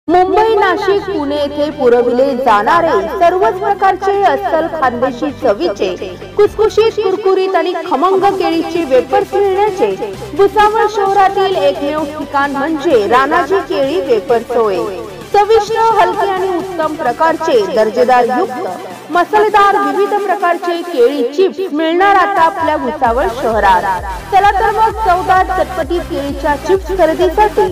मुंबई, नाशिक, पुणे येथे पुरविले जाणारे सर्वच प्रकारचे अस्सल खानदेशी चवीचे कुसकुशीत, कुरकुरीत आणि खमंग केळीचे वेफर्स मिळण्याचे भुसावळ शहरातील एकमेव ठिकाण म्हणजे राणाजी केळी वेफर्स होय। चविष्ट, हलके आणि उत्तम प्रकारचे दर्जेदार युक्त मसालेदार विविध प्रकारचे केळी चिप्स मिळणार आता आपल्या भुसावळ शहरात। चला तर मग चवदार चटपटीत केळीच्या चिप्स खरेदीसाठी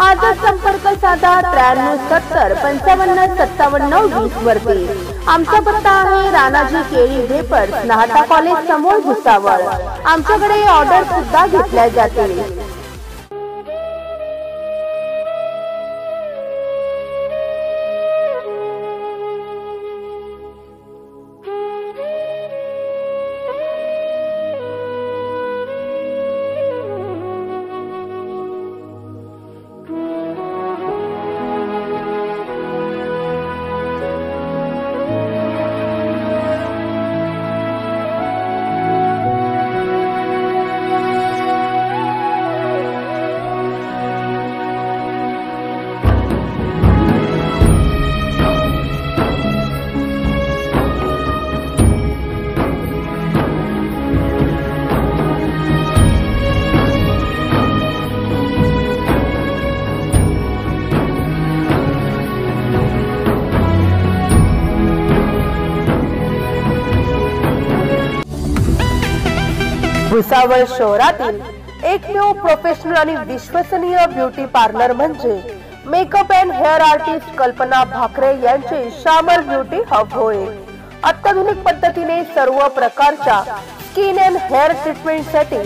आजच संपर्क साधा 9370 55 57 20 वरती। आमचा पत्ता आहे राणाजी केळी वेफर्स, नाहटा कॉलेज समोर भुसावळ। आमच्याकडे ऑर्डर सुद्धा घेतल्या जातील। भुसावळ शहरातील एकमेव प्रोफेशनल आणि विश्वसनीय ब्युटी पार्लर म्हणजे मेकअप अँड हेअर आर्टिस्ट कल्पना भाकरे यांचे श्यामल ब्युटी हब होय। अत्याधुनिक पद्धतीने सर्व प्रकारच्या स्किन अँड हेअर ट्रीटमेंट साठी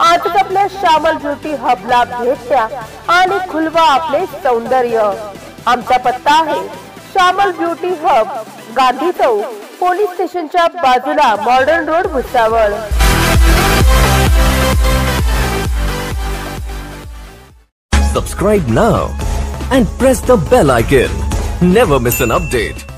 आजच आपल्या श्यामल ब्युटी हबला भेट द्या आणि खुलवा आपले सौंदर्य। आमचा पत्ता आहे श्यामल ब्युटी हब, गांधी चौक, पोलीस स्टेशनच्या बाजूला, modern road, Bhusawal. Subscribe now and press the bell icon. Never miss an update.